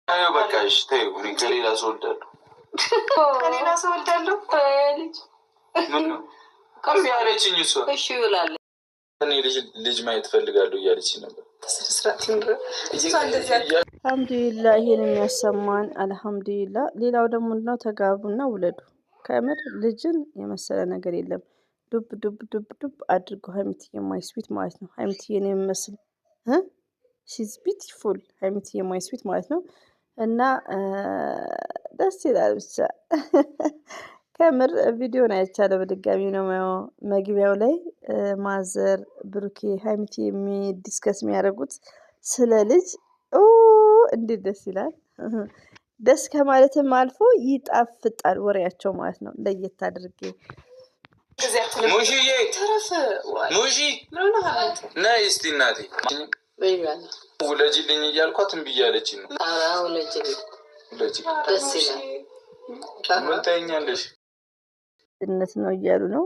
አዩ በቃ እሺ ተይው። እኔ ከሌላ ሰው ወልዳለሁ ልጅ ምን ነው ከፍ ያለችኝ እሷ እሺ ይላል። እኔ ልጅ ማየት ፈልጋለሁ እያለች ነበር። አልሐምዱሊላህ ይሄን የሚያሰማን አልሐምዱሊላህ። ሌላው ደግሞ ነው ተጋቡና ውለዱ። ከምር ልጅን የመሰለ ነገር የለም። ዱብ ዱብ ዱብ ዱብ አድርጎ ሀይሚትዬ ማይስዊት ማለት ነው። ሀይሚትዬን የሚመስል ሺዝ ቢዩቲፉል ሀይሚትዬ ማይስዊት ማለት ነው። እና ደስ ይላል ብቻ ከምር ቪዲዮን አይቻለሁ በድጋሚ ነው። መግቢያው ላይ ማዘር ብሩኬ ሀይሚቲ ዲስከስ የሚያደርጉት ስለ ልጅ እንዴት ደስ ይላል። ደስ ከማለትም አልፎ ይጣፍጣል ወሬያቸው ማለት ነው። ለየት አድርጌ ሙሽዬ ሙሺ ነይ እስቲ እናቴ ውለጂልኝ እያልኳት እምቢ እያለችኝ ነው። ደስ ይላል። ምን ታይኛለሽ? እነት ነው እያሉ ነው።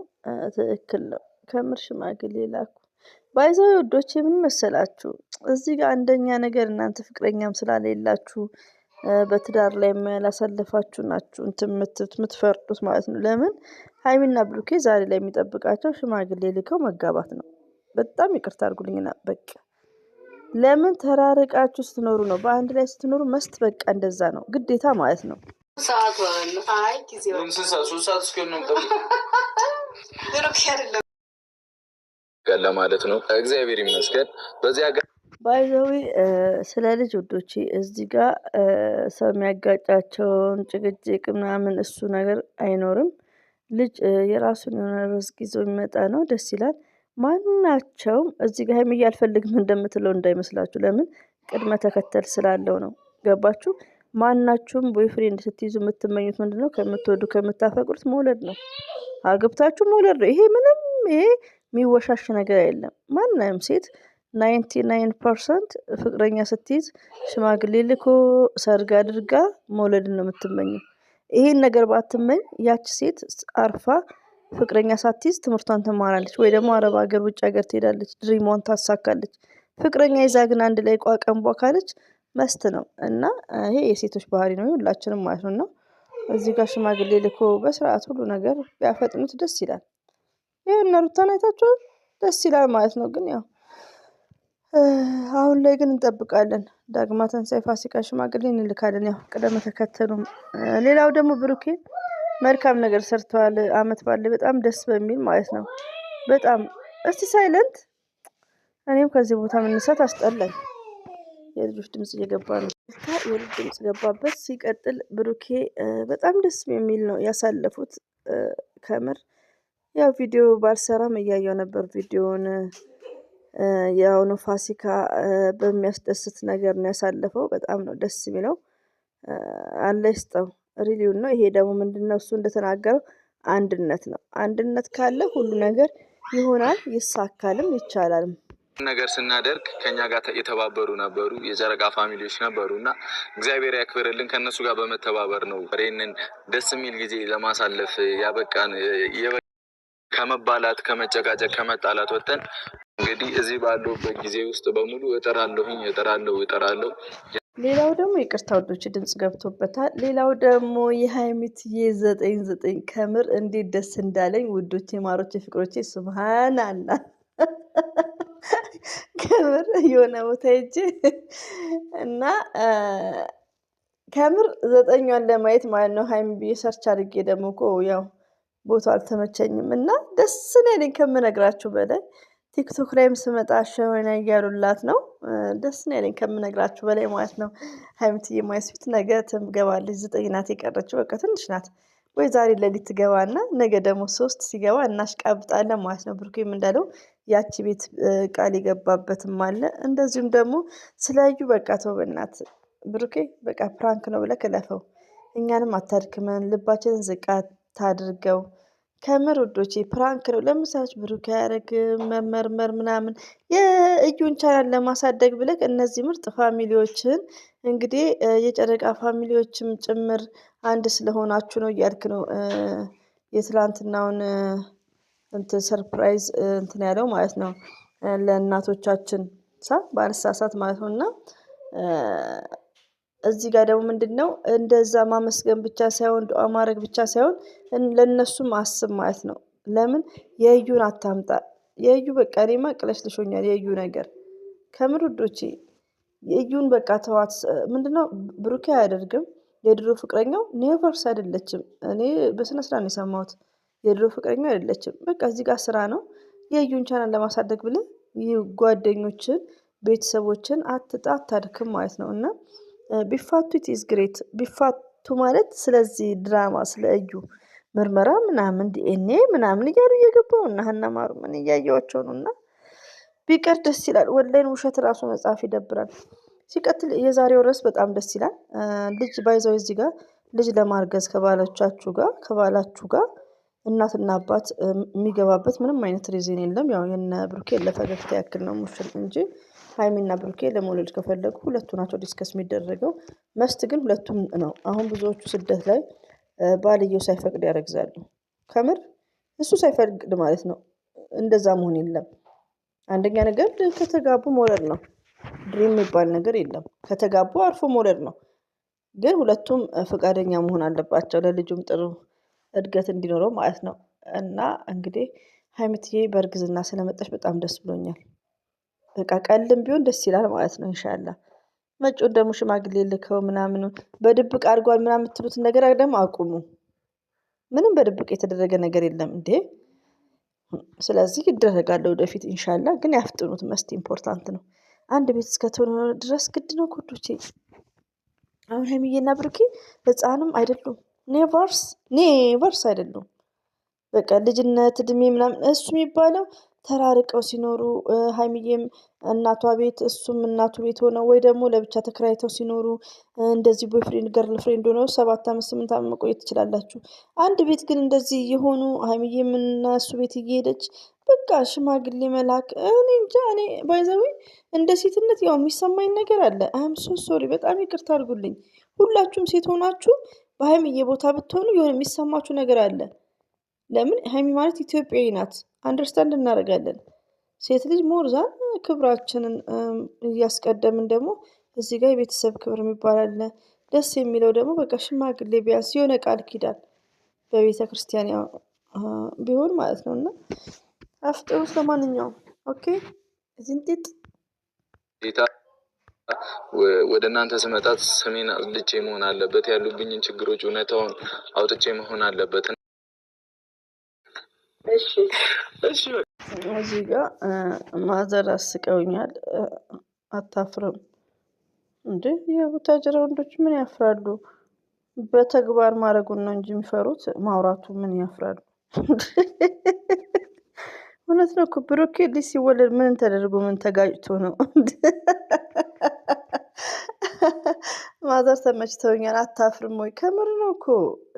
ትክክል ነው። ከምር ሽማግሌ ላኩ። ባይዘው ወዶች ምን መሰላችሁ? እዚህ ጋር አንደኛ ነገር እናንተ ፍቅረኛም ስላሌላችሁ በትዳር ላይ ያላሳለፋችሁ ናችሁ እንትን የምትፈርዱት ማለት ነው። ለምን ሀይሚና ብሩኬ ዛሬ ላይ የሚጠብቃቸው ሽማግሌ ልከው መጋባት ነው። በጣም ይቅርታ አድርጉልኝና በቃ ለምን ተራርቃችሁ ስትኖሩ ነው። በአንድ ላይ ስትኖሩ መስት በቃ እንደዛ ነው ግዴታ ማለት ነው። ሰዓት ወራለሁ አይ ጊዜው 3 ሰዓት እስከ ነው ለማለት ነው። እግዚአብሔር ይመስገን። በዚያ ባይዘዊ ስለ ልጅ ወዶቼ እዚህ ጋር ሰው የሚያጋጫቸውን ጭቅጭቅ ምናምን እሱ ነገር አይኖርም። ልጅ የራሱን የሆነ ርዝቅ ይዞ የሚመጣ ነው። ደስ ይላል። ማናቸውም እዚህ ጋር ሀይሚዬ አልፈልግም እንደምትለው እንዳይመስላችሁ። ለምን ቅድመ ተከተል ስላለው ነው። ገባችሁ? ማናችሁም ቦይፍሬንድ ስትይዙ የምትመኙት ምንድነው? ከምትወዱ ከምታፈቅሩት መውለድ ነው። አግብታችሁ መውለድ ነው። ይሄ ምንም የሚወሻሽ ነገር የለም። ማንም ሴት 99% ፍቅረኛ ስትይዝ ሽማግሌ ልኮ ሰርግ አድርጋ መውለድን ነው የምትመኘው። ይሄን ነገር ባትመኝ ያቺ ሴት አርፋ ፍቅረኛ ሳትይዝ ትምህርቷን ትማራለች፣ ወይ ደግሞ አረብ ሀገር ውጭ ሀገር ትሄዳለች፣ ድሪሟን ታሳካለች። ፍቅረኛ ይዛ ግን አንድ ላይ ቋቀንቧ ካለች መስት ነው። እና ይሄ የሴቶች ባህሪ ነው ሁላችንም ማለት ነው። እዚህ ጋር ሽማግሌ ልኮ በስርዓት ሁሉ ነገር ቢያፈጥኑት ደስ ይላል። ይሄ እነ ሩታን አይታችኋል፣ ደስ ይላል ማለት ነው። ግን ያው አሁን ላይ ግን እንጠብቃለን። ዳግማ ትንሣኤ ፋሲካ ሽማግሌ እንልካለን። ያው ቅደም ተከተሉም። ሌላው ደግሞ ብሩኬ መልካም ነገር ሰርተዋል። አመት ባለ በጣም ደስ በሚል ማለት ነው። በጣም እስቲ ሳይለንት እኔም ከዚህ ቦታ መነሳት አስጠላኝ። የልጆች ድምጽ እየገባ ነው። የልጅ ድምጽ ገባበት። ሲቀጥል ብሩኬ በጣም ደስ የሚል ነው ያሳለፉት። ከምር ያው ቪዲዮ ባልሰራም እያየው ነበር ቪዲዮውን። የአሁኑ ፋሲካ በሚያስደስት ነገር ነው ያሳለፈው። በጣም ነው ደስ የሚለው። አለ ይስጠው ሪሊውን ነው። ይሄ ደግሞ ምንድነው እሱ እንደተናገረው አንድነት ነው። አንድነት ካለ ሁሉ ነገር ይሆናል፣ ይሳካልም ይቻላልም። ነገር ስናደርግ ከኛ ጋር የተባበሩ ነበሩ፣ የጨረቃ ፋሚሊዎች ነበሩ እና እግዚአብሔር ያክብርልን። ከነሱ ጋር በመተባበር ነው ይህንን ደስ የሚል ጊዜ ለማሳለፍ ያበቃን። ከመባላት ከመጨቃጨቅ ከመጣላት ወጥተን እንግዲህ እዚህ ባለውበት ጊዜ ውስጥ በሙሉ እጠራለሁ። ሌላው ደግሞ ይቅርታ ወዶች ድምጽ ገብቶበታል። ሌላው ደግሞ የሀይሚትዬ 99 ከምር እንዴት ደስ እንዳለኝ ውዶቼ፣ ማሮቼ፣ ፍቅሮቼ ሱብሃንአላህ ከምር የሆነ ቦታ ሄጄ እና ከምር 9ኛን ለማየት ማለት ነው ሀይሚ ብዬ ሰርች አድርጌ ደግሞ እኮ ያው ቦታ አልተመቸኝም እና ደስ ነው ያለኝ ከምነግራችሁ በላይ። ቲክቶክ ላይም ስመጣ ሸወና እያሉላት ነው። ደስ ነው ያለኝ ከምነግራችሁ በላይ ማለት ነው። ሀይሚትዬ ማይስዊት ነገ ትገባለች። 9 ናት የቀረችው፣ በቃ ትንሽ ናት። ወይ ዛሬ ሌሊት ትገባና ነገ ደግሞ 3 ሲገባ እናሽቃብጣለን ማለት ነው። ብሩኬም እንዳለው ያቺ ቤት ቃል የገባበትም አለ። እንደዚሁም ደግሞ ስለዩ በቃ ተው በእናትህ ብሩኬ፣ በቃ ፕራንክ ነው ብለህ እለፈው። እኛንም አታድክመን፣ ልባችንን ዝቅ ታድርገው። ከምር ውዶቼ ፕራንክ ነው። ለምሳሌ ብሩኬ ያደረግ መመርመር ምናምን የእዩን ቻናል ለማሳደግ ብለህ እነዚህ ምርጥ ፋሚሊዎችን እንግዲህ የጨረቃ ፋሚሊዎችም ጭምር አንድ ስለሆናችሁ ነው እያልክ ነው የትላንትናውን እንትን ሰርፕራይዝ እንትን ያለው ማለት ነው ለእናቶቻችን ባልሳሳት ማለት ነው። እና እዚህ ጋር ደግሞ ምንድነው እንደዛ ማመስገን ብቻ ሳይሆን ዱዓ ማድረግ ብቻ ሳይሆን ለነሱም አስብ ማለት ነው። ለምን የእዩን አታምጣ። የእዩ በቃ እኔማ ቅለሽልሾኛል የእዩ ነገር ከምር ውዶቼ። የእዩን በቃ ተዋት። ምንድነው ብሩኬ አያደርግም። የድሮ ፍቅረኛው ኔቨርስ አይደለችም። እኔ በስነ ስርዓት ነው የሰማሁት። የድሮ ፍቅረኛው አይደለችም። በቃ እዚህ ጋር ስራ ነው። የእዩን ቻናል ለማሳደግ ብለህ ጓደኞችን ቤተሰቦችን አታድክም ማለት ነው። እና ቢፋቱ ኢትስ ግሬት። ቢፋቱ ማለት ስለዚህ ድራማ ስለ እዩ ምርመራ ምናምን ዲኤንኤ ምናምን እያሉ እየገባው እና ሀና ማሩ ምን እያየዋቸው ነው። እና ቢቀር ደስ ይላል። ወላይን ውሸት ራሱ መጽሐፍ ይደብራል። ሲቀጥል የዛሬው ርዕስ በጣም ደስ ይላል። ልጅ ባይዘው እዚህ ጋር ልጅ ለማርገዝ ከባላችሁ ጋር እናትና አባት የሚገባበት ምንም አይነት ሪዝን የለም። ያው የነ ብሩኬ ለፈገግታ ያክል ነው ሙሽር እንጂ ሀይሚና ብሩኬ ለመውለድ ከፈለጉ ሁለቱ ናቸው ዲስከስ የሚደረገው። መስት ግን ሁለቱም ነው። አሁን ብዙዎቹ ስደት ላይ ባልየው ሳይፈቅድ ያረግዛሉ። ከምር እሱ ሳይፈቅድ ማለት ነው። እንደዛ መሆን የለም። አንደኛ ነገር ከተጋቡ መውለድ ነው። ድሪም የሚባል ነገር የለም። ከተጋቡ አርፎ መውለድ ነው። ግን ሁለቱም ፈቃደኛ መሆን አለባቸው ለልጁም ጥሩ እድገት እንዲኖረው ማለት ነው። እና እንግዲህ ሀይሚትዬ በእርግዝና ስለመጣች በጣም ደስ ብሎኛል። በቃ ቀልም ቢሆን ደስ ይላል ማለት ነው። ኢንሻአላህ መጪውን ደግሞ ሽማግሌ ልከው ምናምን በድብቅ አድርጓል ምናምን የምትሉትን ነገር ደግሞ አቁሙ። ምንም በድብቅ የተደረገ ነገር የለም እንዴ። ስለዚህ ይደረጋል ወደፊት ኢንሻአላህ። ግን ያፍጥኑት። መስት ኢምፖርታንት ነው። አንድ ቤት እስከተሆነ ድረስ ግድ ነው ኮዶቼ። አሁን ሀይሚዬና ብሩኬ ህፃንም አይደሉም። ኔቨርስ አይደሉም። በቃ ልጅነት እድሜ ምናምን እሱ የሚባለው ተራርቀው ሲኖሩ ሀይሚዬም እናቷ ቤት እሱም እናቱ ቤት ሆነው ወይ ደግሞ ለብቻ ተከራይተው ሲኖሩ እንደዚህ ቦይፍሬንድ ገርል ፍሬንድ ሆነው 7 ዓመት 8 ዓመት መቆየት ትችላላችሁ። አንድ ቤት ግን እንደዚህ የሆኑ ሀይሚዬም እና እሱ ቤት እየሄደች በቃ ሽማግሌ መላክ እኔ እንጃ። እኔ ባይዘዌ እንደ ሴትነት ያው የሚሰማኝ ነገር አለ። አም ሶ ሶሪ በጣም ይቅርታ አድርጉልኝ። ሁላችሁም ሴት ሆናችሁ በሀይሚዬ ቦታ ብትሆኑ የሆነ የሚሰማችሁ ነገር አለ። ለምን ሀይሚ ማለት ኢትዮጵያዊ ናት። አንደርስታንድ እናደርጋለን። ሴት ልጅ ሞርዛን ክብራችንን እያስቀደምን ደግሞ እዚህ ጋር የቤተሰብ ክብር የሚባል አለ። ደስ የሚለው ደግሞ በቃ ሽማግሌ ቢያንስ የሆነ ቃል ኪዳን በቤተ ክርስቲያን ያው ቢሆን ማለት ነው። እና አፍጥሩት። ለማንኛውም ኦኬ ዝንጢጥ ወደ እናንተ ስመጣት ስሜን አጽድቼ መሆን አለበት። ያሉብኝን ችግሮች እውነታውን አውጥቼ መሆን አለበት። እሺ እዚህ ጋር ማዘር አስቀውኛል። አታፍርም እንዴ? የቡታጀራ ወንዶች ምን ያፍራሉ? በተግባር ማድረጉን ነው እንጂ የሚፈሩት ማውራቱ ምን ያፍራሉ? እውነት ነው እኮ ብሩኬ ልጅ ሲወለድ ምን ተደርጎ ምን ተጋጭቶ ነው? ማዘር ተመችተውኛል። አታፍርም ወይ? ከምር ነው እኮ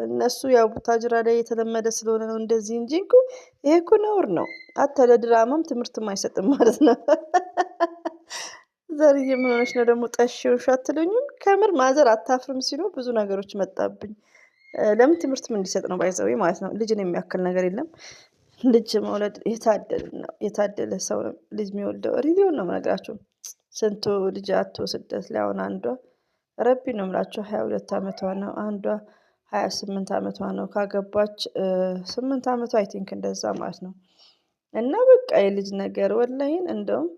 እነሱ ያው ቡታጅራ ላይ የተለመደ ስለሆነ ነው እንደዚህ እንጂ እኮ ይሄ እኮ ነውር ነው። አታ ለድራማም ትምህርትም አይሰጥም ማለት ነው። ዘርዬ ምን ሆነች ነው ደግሞ ጠሺውሽ አትሉኝም? ከምር ማዘር አታፍርም ሲሉ ብዙ ነገሮች መጣብኝ። ለምን ትምህርትም እንዲሰጥ ነው ባይዘዌ ማለት ነው። ልጅን የሚያክል ነገር የለም። ልጅ መውለድ የታደለ ሰው ነው ልጅ የሚወልደው። ሪቪውን ነው የምነግራቸው። ስንቱ ልጅ አቶ ስደት ላይ አሁን አንዷ ረቢ ነው የምላቸው 22 ዓመቷ ነው። አንዷ 28 ዓመቷ ነው። ካገባች 8 ዓመቷ አይ ቲንክ እንደዛ ማለት ነው። እና በቃ የልጅ ነገር ወላሂን እንደውም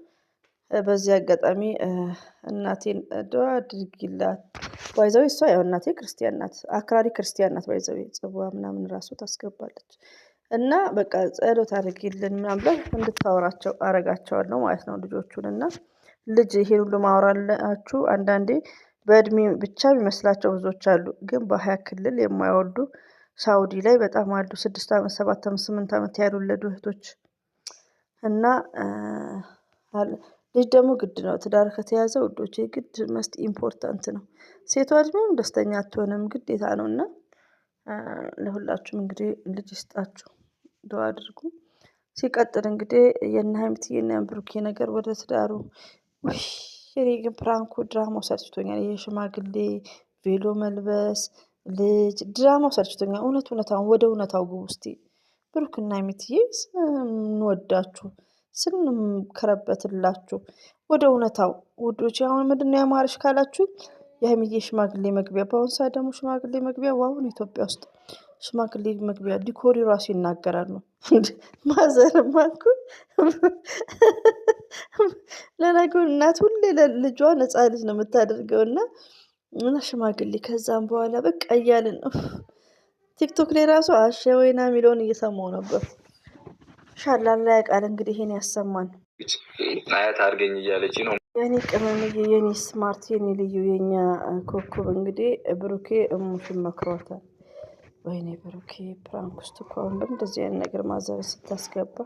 በዚህ አጋጣሚ እናቴን ዱዓ አድርጊላት። ባይዘዌ እሷ ያው እናቴ ክርስቲያን ናት፣ አክራሪ ክርስቲያን ናት። ባይዘዌ ጽዋ ምናምን ራሱ ታስገባለች። እና በቃ ጸሎት አድርጊልን ምናምን ብላ እንድታወራቸው አረጋቸዋለሁ ማለት ነው ልጆቹን። እና ልጅ ይሄን ሁሉ ማወራላችሁ አንዳንዴ በእድሜ ብቻ የሚመስላቸው ብዙዎች አሉ፣ ግን በሀያ ክልል የማይወልዱ ሳውዲ ላይ በጣም አሉ። 6 ዓመት 7 ዓመት 8 ዓመት ያልወለዱ እህቶች። እና ልጅ ደግሞ ግድ ነው። ትዳር ከተያዘ ውዶች ግድ መስት ኢምፖርታንት ነው። ሴቷ ደግሞ ደስተኛ አትሆንም፣ ግዴታ ነው። እና ለሁላችሁም እንግዲህ ልጅ ይስጣችሁ፣ ዱዓ አድርጉ። ሲቀጥል እንግዲህ የነ ሀይሚትዬና ብሩኬ ነገር ወደ ትዳሩ እኔ ግን ፕራንኩ ድራማው ሰልችቶኛል። የሽማግሌ ቬሎ መልበስ ልጅ ድራማው ሰልችቶኛል። እውነታውን ወደ እውነታው ግቡ እስቲ። ብሩክና ሀይሚትዬ ስንወዳችሁ ስንከረበትላችሁ ወደ እውነታው ውዶች። አሁን ምንድነው ያማረሽ ካላችሁ የሀይሚዬ ሽማግሌ መግቢያ በአሁኑ ሰዓት ደግሞ ሽማግሌ መግቢያ ዋውን ኢትዮጵያ ውስጥ ሽማግሌ መግቢያ ዲኮሪ ራሱ ይናገራል ነው። ማዘርማ እኮ ለነገሩ እናት ሁሌ ለልጇ ነፃ ልጅ ነው የምታደርገው እና ሽማግሌ ከዛም በኋላ በቃ እያልን ነው። ቲክቶክ ላይ ራሱ አሸ ወይና የሚለውን እየሰማው ነበር። ሻላላ ያውቃል እንግዲህ ይሄን ያሰማን። አያት አድርገኝ እያለች ነው። የኔ ቅመምዬ፣ የኔ ስማርት፣ የኔ ልዩ፣ የኛ ኮከብ እንግዲህ ብሩኬ እሙሽን መክሯታል። ወይኔ ብሩኬ ፕራንክ ውስጥ እኮ አሁን እንደዚህ አይነት ነገር ማዘር ስታስገባ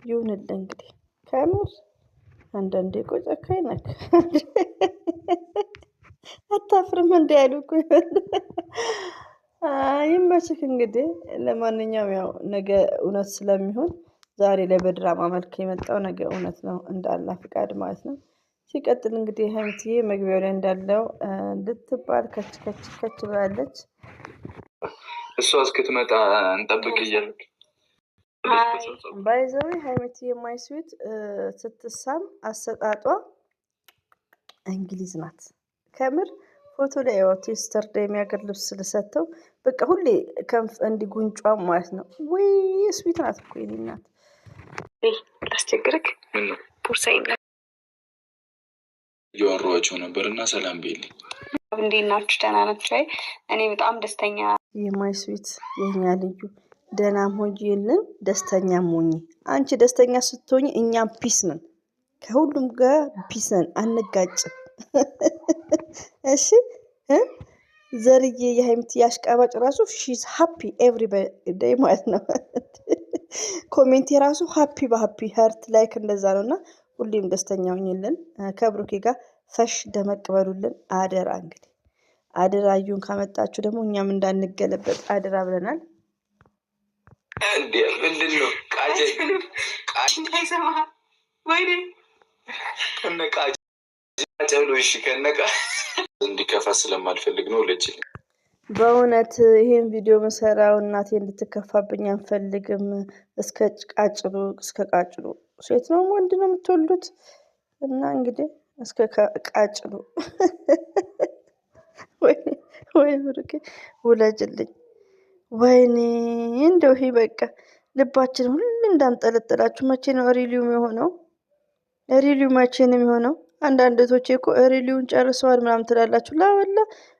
ይሁንልህ እንግዲህ። ከምር አንዳንዴ እኮ ጨካኝ ነክ አታፍርም እንዲ ያሉ እኮ ይመችክ እንግዲህ። ለማንኛውም ያው ነገ እውነት ስለሚሆን ዛሬ ላይ በድራማ መልክ የመጣው ነገ እውነት ነው እንዳላ ፍቃድ ማለት ነው። ሲቀጥል እንግዲህ ሀይሚዬ መግቢያው ላይ እንዳለው ልትባል ከች ብላለች። እሷ እስክትመጣ እንጠብቅ እያልክ ባይዘዊ ሀይሚዬ የማይስዊት ስትሳም አሰጣጧ እንግሊዝ ናት ከምር። ፎቶ ላይ ያው ቴስተር የሚያገር ልብስ ስለሰተው በቃ ሁሌ ከንፍ እንዲጉንጯ ማለት ነው። ወይ ስዊት ናት እኮ የኔ እናት። ላስቸግርክ ቦርሳዬን እያወራኋቸው ነበር እና ሰላም ቤልኝ። እንዴት ናችሁ? ደህና ናችሁ? አይ እኔ በጣም ደስተኛ የማይ ስዊት የኛ ልዩ ደህና ሆኝልን፣ ደስተኛ ሞኝ። አንቺ ደስተኛ ስትሆኝ እኛም ፒስ ነን፣ ከሁሉም ጋር ፒስ ነን፣ አንጋጭም። እሺ ዘርዬ የሀይሚት ያሽቃባጭ ራሱ ሺዝ ሃፒ ኤቭሪ ዴይ ማለት ነው። ኮሜንት የራሱ ሃፒ በሃፒ ሀርት ላይክ እንደዛ ነው። እና ሁሌም ደስተኛ ሆኝልን፣ ከብሩኬ ጋር ፈሽ ደመቅ በሉልን አደራ። እንግዲህ አደራ እዩን ካመጣችሁ ደግሞ እኛም እንዳንገለበጥ አደራ ብለናል። ምንድን ነው ከነቃ እንዲከፋ ስለማልፈልግ ነው። ልጅ በእውነት ይሄን ቪዲዮ መሰራው እናቴ እንድትከፋብኝ አንፈልግም። እስከ ቃጭሉ ሴት ነው ወንድ ነው የምትወልዱት? እና እንግዲህ እስከ ቃጭሉ ወይ ብሩኬ ውለጅልኝ። ወይኔ እንደው ይሄ በቃ ልባችን ሁሉ እንዳንጠለጠላችሁ። መቼ ነው ሪሊውም የሆነው? ሪሊው መቼ ነው የሚሆነው? አንዳንድ እህቶቼ እኮ ሪሊውን ጨርሰዋል ምናምን ትላላችሁ። ላወላ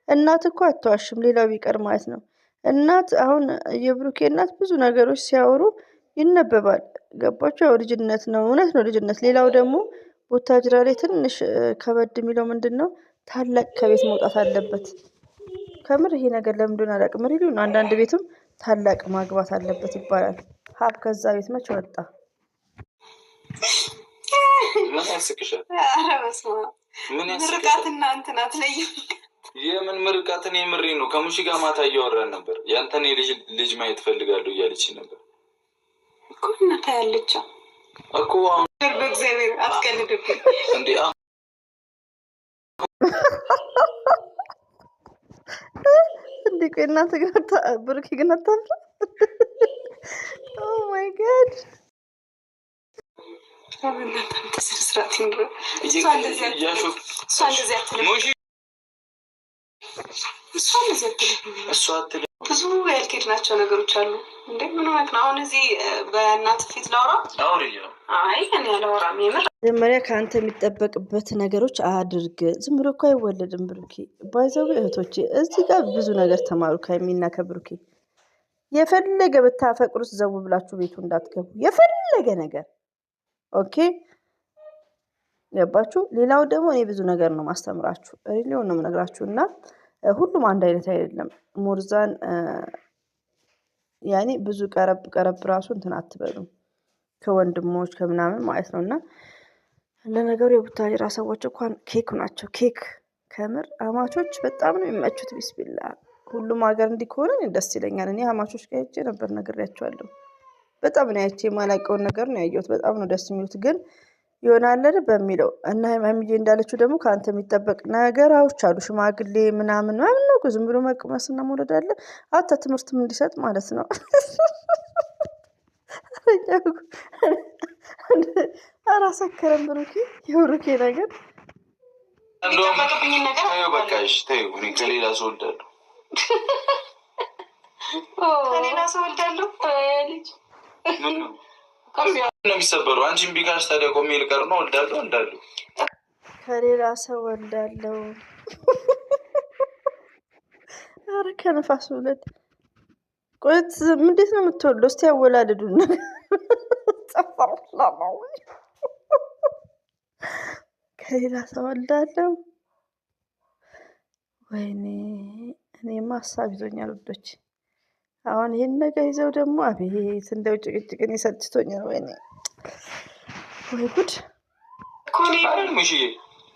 እናት እኮ አትዋሽም። ሌላው ቢቀር ማለት ነው እናት አሁን የብሩኬ እናት ብዙ ነገሮች ሲያወሩ ይነበባል። ገባችሁ? ያው ልጅነት ነው፣ እውነት ነው ልጅነት። ሌላው ደግሞ ቦታጅራ ላይ ትንሽ ከበድ የሚለው ምንድን ነው ታላቅ ከቤት መውጣት አለበት። ከምር ይሄ ነገር ለምንድን አላውቅም። ሪሊው ነው። አንዳንድ ቤትም ታላቅ ማግባት አለበት ይባላል። ሀብ ከዛ ቤት መች ወጣ? ምን ያስቅሻል? ምርቃትና እንትን አትለይም። የምን ምርቃትን? የምሬ ነው። ከሙሺ ጋር ማታ እያወራን ነበር። ያንተን ልጅ ማየት ፈልጋለሁ እያለች ነበር እኮ። እናታ ያለችው እኮ አሁን በእግዚአብሔር አትቀልድብኝ እንዴ! እንዴ ቆይ እናንተ ግን ብሩኬ ግን አታፍራ? ኦ ማይ ጋድ! ብዙ ያልኬድናቸው ነገሮች አሉ። እንዴ ምን ሆነህ ነው? አሁን እዚህ በእናት ፊት ላውራ? አይ እኔ አላወራም። የምር መጀመሪያ ከአንተ የሚጠበቅበት ነገሮች አድርግ። ዝም ብሎ እኮ አይወለድም ብሩኬ። ባይዘው እህቶቼ እዚህ ጋር ብዙ ነገር ተማሩ ከሚና ከብሩኬ። የፈለገ ብታፈቅሩት ዘው ብላችሁ ቤቱ እንዳትገቡ። የፈለገ ነገር ኦኬ፣ ገባችሁ? ሌላው ደግሞ እኔ ብዙ ነገር ነው ማስተምራችሁ፣ ሪሊውን ነው የምነግራችሁ። እና ሁሉም አንድ አይነት አይደለም። ሞርዛን ያኔ ብዙ ቀረብ ራሱ እንትን አትበሉ ከወንድሞች ከምናምን ማለት ነው። እና ለነገሩ የቡታጅራ ሰዎች እንኳን ኬክ ናቸው። ኬክ ከምር አማቾች በጣም ነው የሚመቹት። ቢስሚላ ሁሉም ሀገር እንዲህ ከሆነ ደስ ይለኛል። እኔ አማቾች ጋር ሄጄ ነበር፣ ነግሬያቸዋለሁ። በጣም ነው ያቺ የማላውቀውን ነገር ነው ያየሁት። በጣም ነው ደስ የሚሉት። ግን ይሆናል በሚለው እና ሀይሚዬ እንዳለችው ደግሞ ከአንተ የሚጠበቅ ነገሮች አሉ። ሽማግሌ ምናምን ምናምን ነው። ዝም ብሎ መቅመስና መውለድ አለ። አታ ትምህርትም እንዲሰጥ ማለት ነው። አራሰከረም ብሩኬ። የብሩኬ ነገር የሚጠበቅብኝን ነገር ተይው፣ በቃ እሺ ተይው። እኔ ከሌላ ሰው ወልዳለሁ። ከሌላ ሰው ወልዳለሁ። ልጅ ምን ነው የሚሰበረው? አንቺ እምቢ ካልሽ ታዲያ ቆሜ ልቀር ነው? ወልዳለሁ ከሌላ ሰው ወልዳለሁ። ኧረ ከነፋስ ሁለት ቆይት እንዴት ነው የምትወልደው? እስቲ ያወላልዱና ጸፈርላማው ከሌላ ሰው ወልዳለሁ። ወይኔ እኔማ ሀሳብ ይዞኛል ውዶች። አሁን ይህን ነገር ይዘው ደግሞ አቤት እንደው ጭቅጭቅን ይሰልችቶኛል። ወይኔ ወይ ጉድ። ሙሽዬ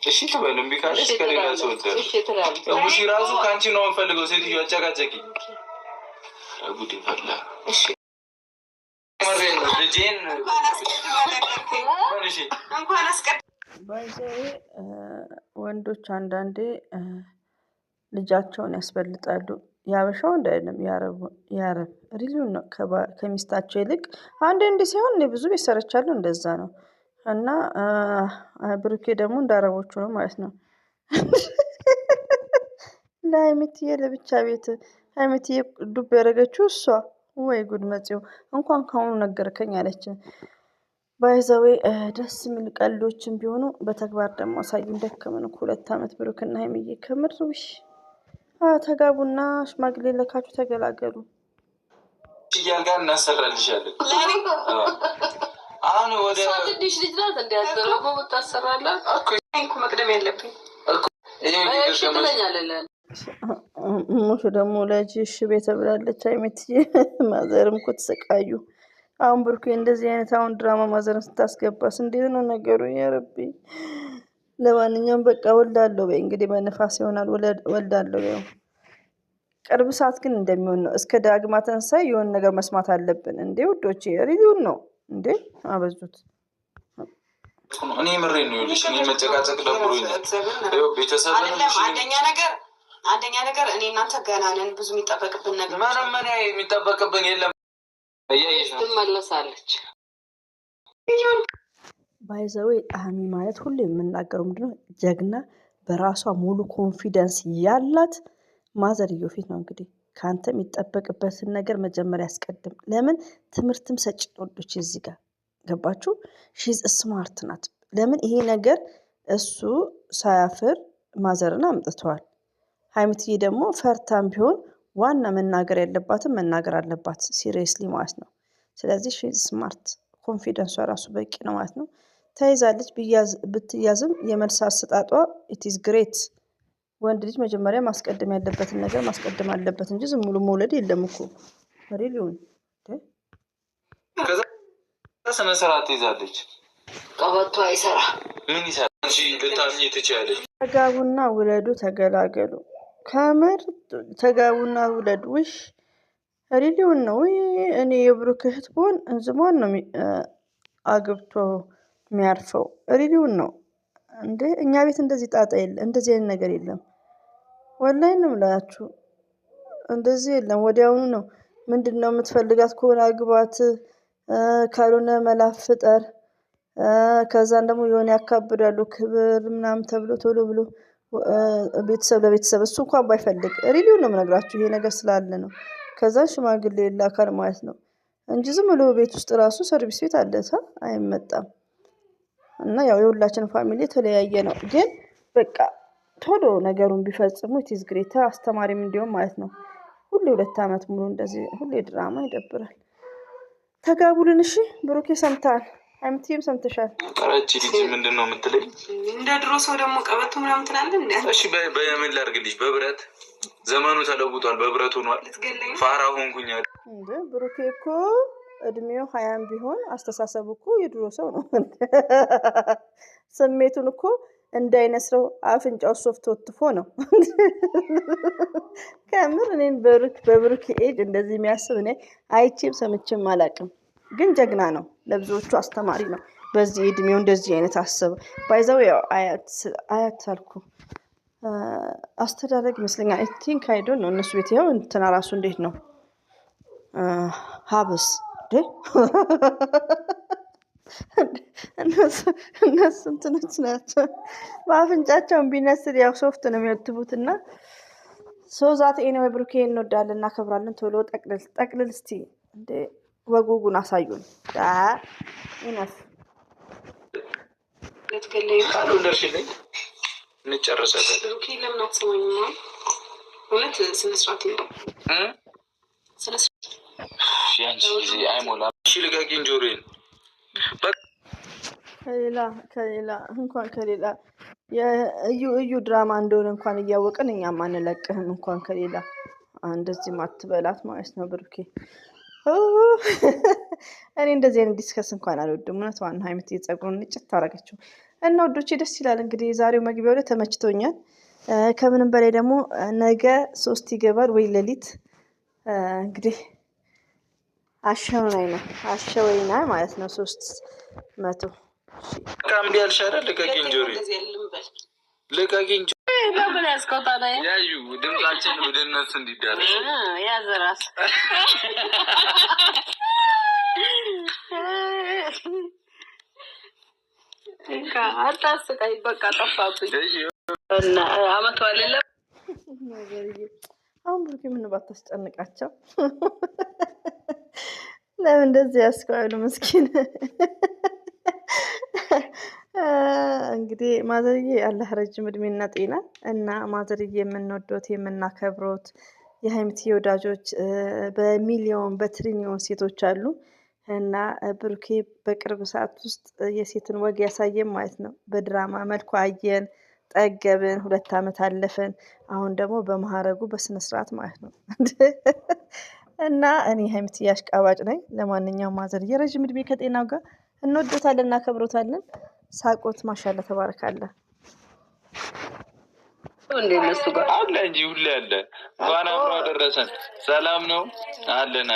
እሺ ትበል። እምቢ ካለሽ ከሌላ ሰው ወልዳለሁ። ሙሽ ራሱ ከአንቺ ነው የምፈልገው። ሴትዮ አጨቃጨቂ ጉድ ይፈላ። ልጄን ባይዘዌ ወንዶች አንዳንዴ ልጃቸውን ያስበልጣሉ። ያበሻው እንዳይለም ያረብ ሪሊውን ነው ከሚስታቸው ይልቅ አንዳንዴ ሲሆን እኔ ብዙ ቤት ሰርቻለሁ። እንደዛ ነው። እና ብሩኬ ደግሞ እንዳረቦቹ ነው ማለት ነው። ለሀይሚትዬ ለብቻ ቤት ሀይሚትዬ ዱብ ያደረገችው እሷ። ወይ ጉድ መጽው እንኳን ካሁኑ ነገርከኝ አለች። ባይዘዌ ደስ የሚል ቀልዶችን ቢሆኑ በተግባር ደግሞ አሳዩን። ደከመን እኮ 2 ዓመት ብሩክና ሀይሚዬ ከምር ውሽ ተጋቡና ሽማግሌ ለካችሁ ተገላገሉ። እያልጋ እናሰራልሻለን። አሁን ወደ ትንሽ ልጅ ናት እንዲያደረጉ ታሰራላ እኮ መቅደም ያለብኝ ሙሹ ደግሞ ለጅሽ ቤተ ብላለች። ሀይሚትዬ ማዘርም እኮ ተሰቃዩ። አሁን ብሩኬ እንደዚህ አይነት አሁን ድራማ ማዘርን ስታስገባስ እንዴት ነው ነገሩ? ያረቢ ለማንኛውም በቃ ወልዳለሁ በይ እንግዲህ በነፋስ ይሆናል። ወልዳለሁ በይ። ቅርብ ሰዓት ግን እንደሚሆን ነው። እስከ ዳግማ ትንሣኤ የሆነ ነገር መስማት አለብን እንዴ ውዶቼ። ሪሊውን ነው እንዴ አበዙት። እኔ ምሬን ነው ይልሽ። እኔ መጨቃጨቅ ደብሮኛል። ቤተሰብ አንደኛ ነገር እኔ እናንተ ገና ነን። ብዙ የሚጠበቅብን ነገር ምን የሚጠበቅብን የለም። ትመለሳለች። ባይዘዌ ሀይሚ ማለት ሁሉ የምናገረው ምንድነው ጀግና፣ በራሷ ሙሉ ኮንፊደንስ ያላት ማዘርዮ ፊት ነው። እንግዲህ ከአንተ የሚጠበቅበትን ነገር መጀመሪያ ያስቀድም። ለምን ትምህርትም ሰጭ ወዶች እዚህ ጋር ገባችሁ? ሺዝ ስማርት ናት። ለምን ይሄ ነገር እሱ ሳያፍር ማዘርን አምጥተዋል። ሀይሚትዬ ደግሞ ፈርታም ቢሆን ዋና መናገር ያለባትን መናገር አለባት። ሲሪየስሊ ማለት ነው። ስለዚህ ሺዝ ስማርት፣ ኮንፊደንሷ ራሱ በቂ ነው ማለት ነው። ተይዛለች። ብትያዝም የመልስ አሰጣጧ ኢትዝ ግሬት። ወንድ ልጅ መጀመሪያ ማስቀደም ያለበትን ነገር ማስቀደም አለበት እንጂ ዝም ብሎ መውለድ የለም እኮ ሪሊውን። ከዛ ስነ ስርዓት ትይዛለች። ቀበቶ አይሰራ ምን ይሰራ? እሺ ልታምኚ ትችያለሽ። ተጋቡና ውለዱ፣ ተገላገሉ። ከምር ተጋቡና ውለዱ። ውሽ ሪሊውን ነው። እኔ የብሩክ እህት ብሆን እንዝሟን ነው አግብቶ የሚያርፈው። ሪሊውን ነው እንዴ። እኛ ቤት እንደዚህ ጣጣ የለ፣ እንደዚህ አይነት ነገር የለም። ወላሂ ነው የምላችሁ፣ እንደዚህ የለም። ወዲያውኑ ነው ምንድን ነው የምትፈልጋት ከሆነ አግባት፣ ካልሆነ መላፍ ፍጠር። ከዛን ደግሞ የሆነ ያካብዳሉ ክብር ምናምን ተብሎ ቶሎ ብሎ ቤተሰብ ለቤተሰብ እሱ እንኳን ባይፈልግ ሪሊውን ነው የምነግራችሁ። ይሄ ነገር ስላለ ነው። ከዛ ሽማግሌ ላካል ማለት ነው እንጂ ዝም ብሎ ቤት ውስጥ ራሱ ሰርቪስ ቤት አለታ አይመጣም። እና ያው የሁላችን ፋሚሊ የተለያየ ነው። ግን በቃ ቶሎ ነገሩን ቢፈጽሙ ኢትዝ ግሬት። አስተማሪም እንዲሁም ማለት ነው። ሁሌ 2 ዓመት ሙሉ እንደዚህ ሁሌ ድራማ ይደብራል። ተጋቡልን። እሺ ብሩኬ ሰምተሃል? ሀይሚትዬም ሰምተሻል? ቀረቺ ልጅ ምንድን ነው የምትለኝ? እንደ ድሮ ሰው ደግሞ ቀበቶ ምናምን ትላለህ እንዴ? እሺ በምን ላድርግልሽ? በብረት ዘመኑ ተለውጧል። በብረት ሆኗል። ፋራ ሆንኩኛል እንዴ? ብሩኬ እኮ እድሜው 20 ቢሆን አስተሳሰቡ እኮ የድሮ ሰው ነው። ስሜቱን እኮ እንዳይነስረው አፍንጫው ሶፍት ወጥፎ ነው። ከምር እኔን በብሩክ ኤጅ እንደዚህ የሚያስብ እኔ አይቼም ሰምቼም አላውቅም። ግን ጀግና ነው፣ ለብዙዎቹ አስተማሪ ነው። በዚህ እድሜው እንደዚህ አይነት አሰብ ባይዘው ያው አያት አልኩ አስተዳደግ ይመስለኛል። አይ ቲንክ አይዶ ነው እነሱ ቤት ያው እንትና ራሱ እንዴት ነው ሀብስ እነሱ እንትኖች ናቸው። በአፍንጫቸውን ቢነስር ያው ሶፍት ነው የሚወትቡት እና ሶዛት ኤኒዌይ ብሩኬ እንወዳለን እናከብራለን። ቶሎ ጠቅልል እስቲ እንዴ ወጉጉን አሳዩን። ይነፍ ለትገለይ ቃሉ ደርሽልኝ እንጨርሳለን። ብሩኬ ለምን አትሰማኝም? እውነት ስነ ስርዓት ነው። ስነ ስርዓት ያንቺ ጊዜ አይሞላም። እሺ ልቀቂኝ ጆሮዬን። ከሌላ እንኳን ከሌላ የእዩ ድራማ እንደሆነ እንኳን እያወቅን እኛም አንለቅህም። እንኳን ከሌላ እንደዚህ ማትበላት ማለት ነው ብሩኬ። እኔ እንደዚህ አይነት ዲስከስ እንኳን አልወድም። እውነት ዋና ሀይምት የጸጉሩን ንጭት ታረገችው እና ወዶቼ ደስ ይላል። እንግዲህ የዛሬው መግቢያው ላይ ተመችቶኛል። ከምንም በላይ ደግሞ ነገ 3 ይገባል ወይ ሌሊት እንግዲህ አሸወይና ማለት ነው 300 ካምዲ ያልሻለ ልቀቂኝ ጆሮዬን ልቀቂኝ። ለምን ያስቆጣል? ያዩ ድምጻችን ወደ እነሱ እንዲዳረስ ያዘራስ አታስቀኝ። በቃ ጠፋብኝ እና አመቷ አይደለ አሁን ብሩኬ ምን ባታስጨንቃቸው። ለምን እንደዚህ ያስከዋሉ ምስኪን። እንግዲህ ማዘርዬ አላህ ረጅም እድሜና ጤና እና ማዘርዬ የምንወዶት የምናከብሮት የሀይምትዬ ወዳጆች በሚሊዮን በትሪሊዮን ሴቶች አሉ እና ብሩኬ በቅርብ ሰዓት ውስጥ የሴትን ወግ ያሳየን ማለት ነው። በድራማ መልኩ አየን፣ ጠገብን፣ 2 ዓመት አለፈን። አሁን ደግሞ በማዕረጉ በስነስርዓት ማለት ነው እና እኔ ሀይምትዬ አሽቃባጭ ነኝ። ለማንኛውም ማዘርዬ ረጅም እድሜ ከጤናው ጋር እንወዶታለን፣ እናከብሮታለን። ሳቆት ማሻላ ተባረካለ እንዴ እነሱ ጋር አለ እንጂ ሁሌ አለ። እንኳን አብሮ አደረሰን። ሰላም ነው አለን።